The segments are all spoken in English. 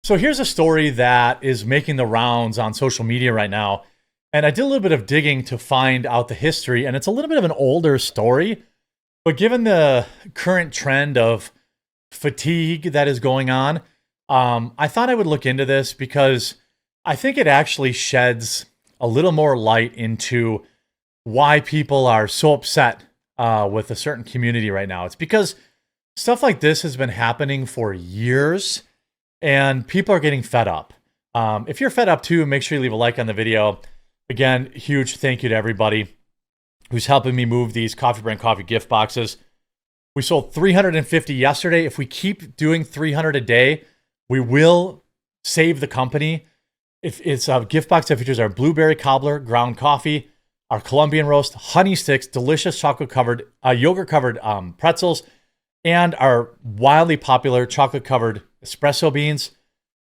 So here's a story that is making the rounds on social media right now. And I did a little bit of digging to find out the history, and it's a little bit of an older story. But given the current trend of fatigue that is going on, I thought I would look into this because I think it actually sheds a little more light into why people are so upset with a certain community right now. It's because stuff like this has been happening for years and people are getting fed up. If you're fed up too, make sure you leave a like on the video. Again, huge thank you to everybody who's helping me move these Coffee Brand Coffee gift boxes. We sold 350 yesterday. If we keep doing 300 a day, we will save the company. It's a gift box that features our blueberry cobbler ground coffee, our Colombian roast, honey sticks, delicious chocolate-covered, yogurt-covered pretzels, and our wildly popular chocolate-covered espresso beans.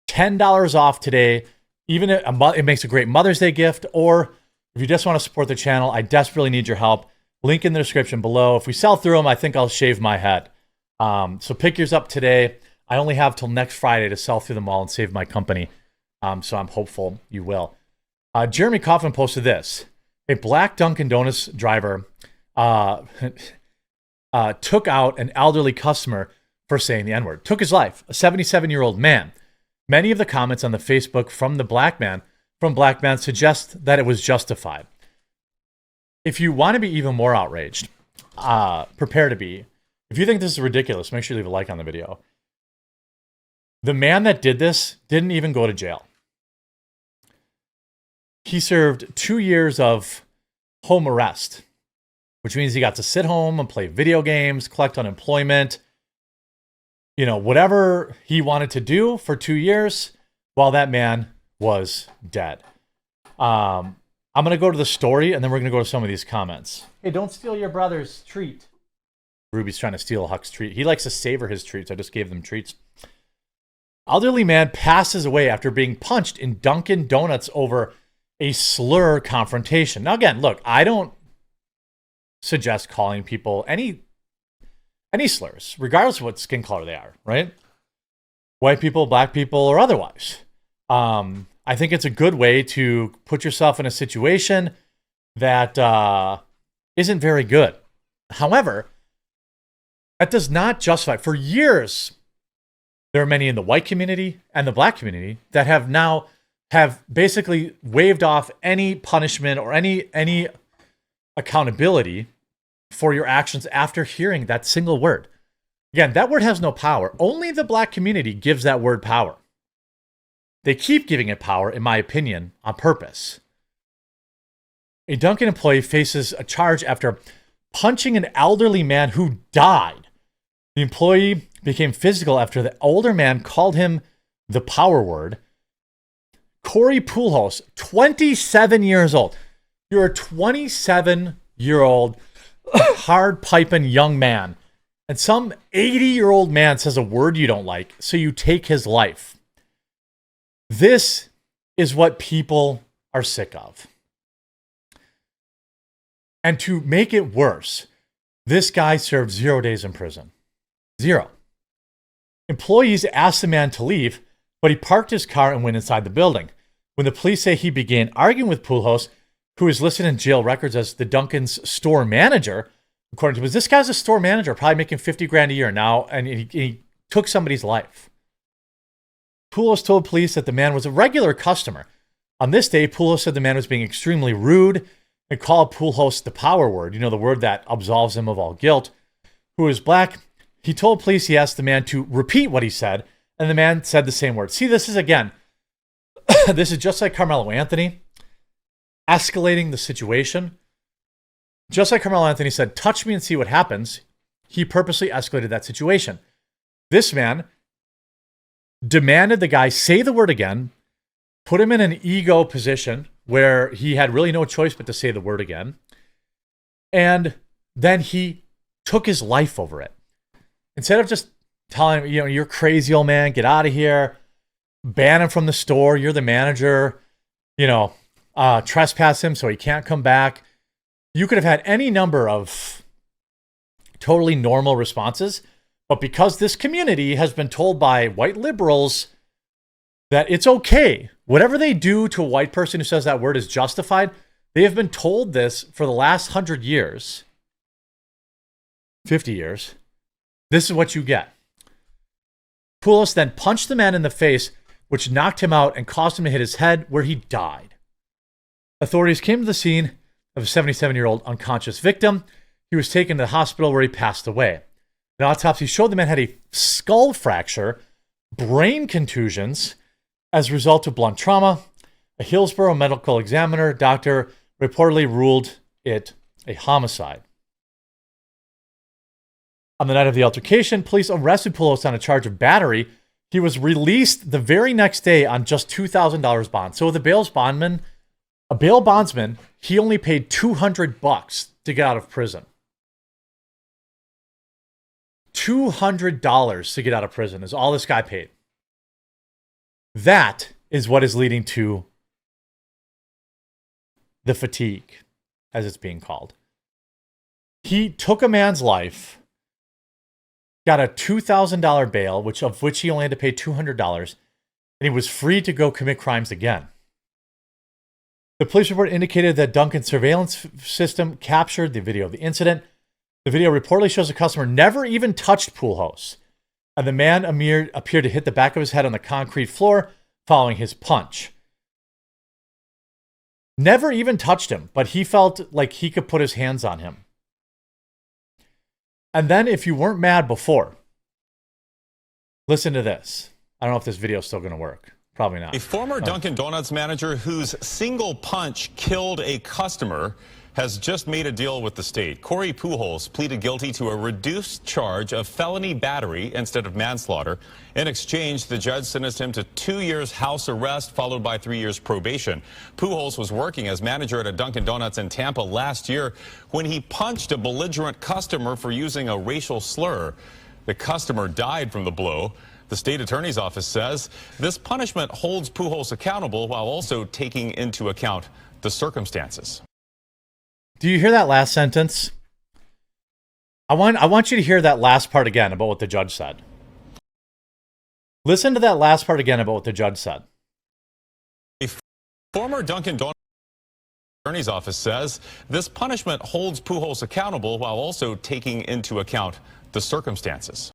$10 off today. Even it makes a great Mother's Day gift, or if you just want to support the channel, I desperately need your help. Link in the description below. If we sell through them, I think I'll shave my head. So pick yours up today. I only have till next Friday to sell through them all and save my company. So I'm hopeful you will. Jeremy Kaufman posted this. A black Dunkin' Donuts driver took out an elderly customer for saying the N-word. Took his life. A 77-year-old man. Many of the comments on the Facebook from Black Man suggest that it was justified. If you want to be even more outraged, prepare to be. If you think this is ridiculous, make sure you leave a like on the video. The man that did this didn't even go to jail. He served 2 years of home arrest, which means he got to sit home and play video games, collect unemployment, whatever he wanted to do for 2 years while that man was dead. I'm going to go to the story, and then we're going to go to some of these comments. Hey, don't steal your brother's treat. Ruby's trying to steal Huck's treat. He likes to savor his treats. I just gave them treats. Elderly man passes away after being punched in Dunkin' Donuts over a slur confrontation. Now, again, look, I don't suggest calling people any slurs, regardless of what skin color they are, right? White people, black people, or otherwise. I think it's a good way to put yourself in a situation that isn't very good. However, that does not justify. For years, there are many in the white community and the black community that have basically waved off any punishment or any accountability for your actions after hearing that single word. Again, that word has no power. Only the black community gives that word power. They keep giving it power, in my opinion, on purpose. A Dunkin' employee faces a charge after punching an elderly man who died. The employee became physical after the older man called him the power word. Corey Poolhouse, 27 years old. You're a 27-year-old hard-piping young man, and some 80-year-old man says a word you don't like, so you take his life. This is what people are sick of. And to make it worse, this guy served 0 days in prison. 0. Employees asked the man to leave, but he parked his car and went inside the building. When the police say he began arguing with Poolhouse, who is listed in jail records as the Dunkin's store manager, according to him, this guy's a store manager, probably making 50 grand a year now, and he took somebody's life. Poolhouse told police that the man was a regular customer. On this day, Poolhouse said the man was being extremely rude and called Poolhouse the power word, the word that absolves him of all guilt. Who is black, he told police he asked the man to repeat what he said, and the man said the same word. See, this is, again, this is just like Carmelo Anthony escalating the situation. Just like Carmelo Anthony said, touch me and see what happens, he purposely escalated that situation. This man demanded the guy say the word again, put him in an ego position where he had really no choice but to say the word again, and then he took his life over it. Instead of just telling him, you're crazy, old man, get out of here, ban him from the store, you're the manager, trespass him so he can't come back. You could have had any number of totally normal responses, but because this community has been told by white liberals that it's okay. Whatever they do to a white person who says that word is justified, they have been told this for the last 100 years, 50 years. This is what you get. Poulos then punched the man in the face, which knocked him out and caused him to hit his head, where he died. Authorities came to the scene of a 77-year-old unconscious victim. He was taken to the hospital where he passed away. An autopsy showed the man had a skull fracture, brain contusions as a result of blunt trauma. A Hillsborough medical examiner doctor reportedly ruled it a homicide. On the night of the altercation, police arrested Poulos on a charge of battery. He was released the very next day on just $2,000 bond. So a bail bondsman, he only paid $200 to get out of prison. $200 to get out of prison is all this guy paid. That is what is leading to the fatigue, as it's being called. He took a man's life, got a $2,000 bail, of which he only had to pay $200, and he was free to go commit crimes again. The police report indicated that Dunkin's surveillance system captured the video of the incident. The video reportedly shows the customer never even touched Poulos, and the man appeared to hit the back of his head on the concrete floor following his punch. Never even touched him, but he felt like he could put his hands on him. And then, if you weren't mad before, listen to this. I don't know if this video is still going to work. Probably not. A former Dunkin' Donuts manager whose single punch killed a customer has just made a deal with the state. Corey Pujols pleaded guilty to a reduced charge of felony battery instead of manslaughter. In exchange, the judge sentenced him to 2 years house arrest, followed by 3 years probation. Pujols was working as manager at a Dunkin' Donuts in Tampa last year when he punched a belligerent customer for using a racial slur. The customer died from the blow. The state attorney's office says this punishment holds Pujols accountable while also taking into account the circumstances. Do you hear that last sentence? I want you to hear that last part again about what the judge said. Listen to that last part again about what the judge said. A former Dunkin' Donuts attorney's office says this punishment holds Pujols accountable while also taking into account the circumstances.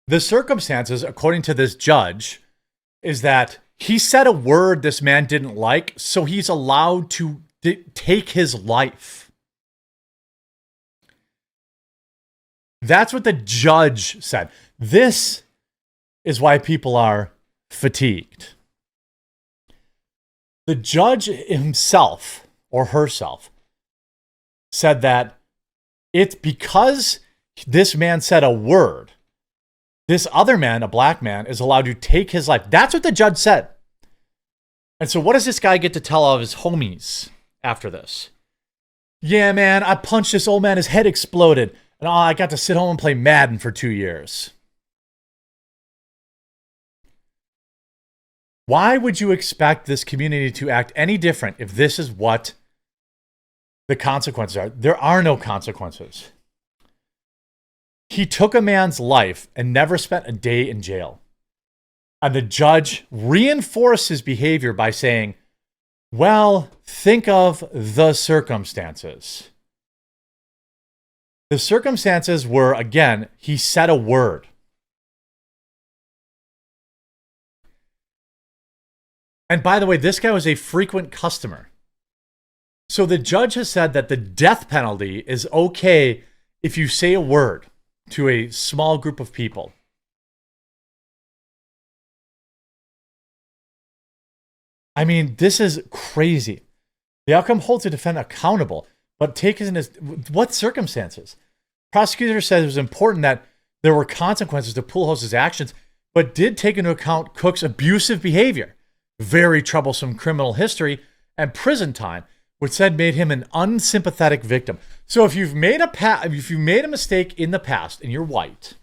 The circumstances, according to this judge, is that he said a word this man didn't like, so he's allowed to take his life. That's what the judge said. This is why people are fatigued. The judge himself or herself said that it's because this man said a word, this other man, a black man, is allowed to take his life. That's what the judge said. And so what does this guy get to tell all of his homies after this? Yeah, man, I punched this old man, his head exploded, and I got to sit home and play Madden for 2 years. Why would you expect this community to act any different if this is what the consequences are? There are no consequences. He took a man's life and never spent a day in jail. And the judge reinforced his behavior by saying, well, think of the circumstances. The circumstances were, again, he said a word. And by the way, this guy was a frequent customer. So the judge has said that the death penalty is okay if you say a word to a small group of people. I mean, this is crazy. The outcome holds the defendant accountable, but take it in his what circumstances? Prosecutor said it was important that there were consequences to Pujols' actions, but did take into account Cook's abusive behavior, very troublesome criminal history, and prison time, which said made him an unsympathetic victim. So if you've made a mistake in the past and you're white,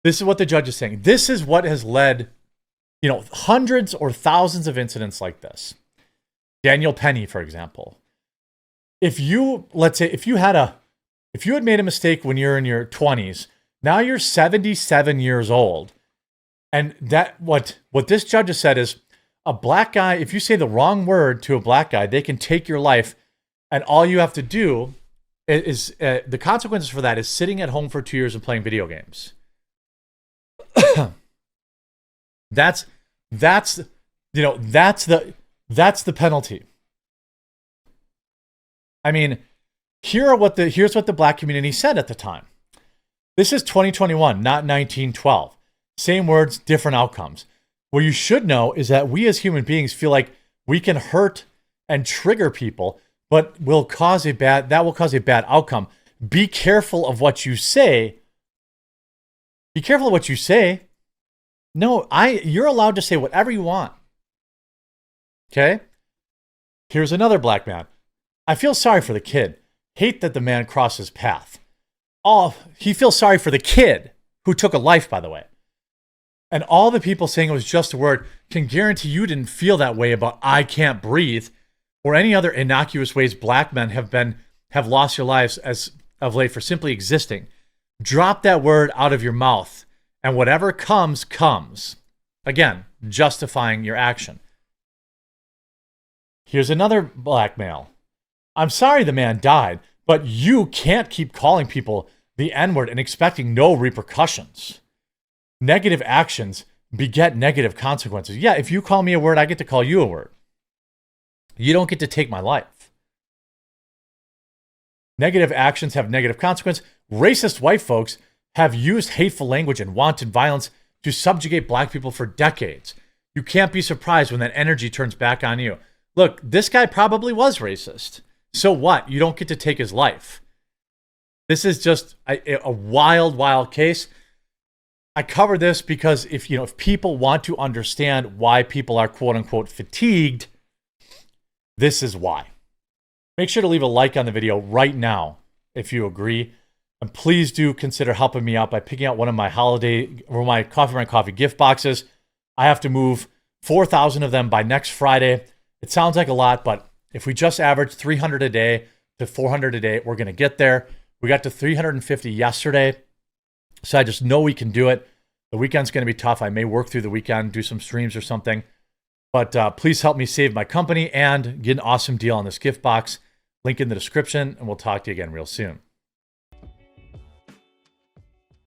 this is what the judge is saying. This is what has led, hundreds or thousands of incidents like this. Daniel Penny, for example. If you had made a mistake when you're in your 20s, now you're 77 years old, And that what this judge has said is a black guy, if you say the wrong word to a black guy, they can take your life, and all you have to do is the consequences for that is sitting at home for 2 years and playing video games. that's the penalty. I mean, here's what the black community said at the time. This is 2021, not 1912. Same words, different outcomes. What you should know is that we as human beings feel like we can hurt and trigger people, but will cause a bad outcome. Be careful of what you say. Be careful of what you say. No, you're allowed to say whatever you want. Okay? Here's another black man. I feel sorry for the kid. Hate that the man crossed his path. Oh, he feels sorry for the kid who took a life, by the way. And all the people saying it was just a word can guarantee you didn't feel that way about I can't breathe or any other innocuous ways black men have lost your lives as of late for simply existing. Drop that word out of your mouth, and whatever comes, comes. Again, justifying your action. Here's another black male. I'm sorry the man died, but you can't keep calling people the N-word and expecting no repercussions. Negative actions beget negative consequences. Yeah, if you call me a word, I get to call you a word. You don't get to take my life. Negative actions have negative consequences. Racist white folks have used hateful language and wanton violence to subjugate black people for decades. You can't be surprised when that energy turns back on you. Look, this guy probably was racist. So what? You don't get to take his life. This is just a wild, wild case. I cover this because if people want to understand why people are quote unquote fatigued, this is why. Make sure to leave a like on the video right now if you agree. And please do consider helping me out by picking out one of my my Coffee Run Coffee gift boxes. I have to move 4,000 of them by next Friday. It sounds like a lot, but if we just average 300 a day to 400 a day, we're going to get there. We got to 350 yesterday. So I just know we can do it. The weekend's going to be tough. I may work through the weekend, do some streams or something. But please help me save my company and get an awesome deal on this gift box. Link in the description, and we'll talk to you again real soon.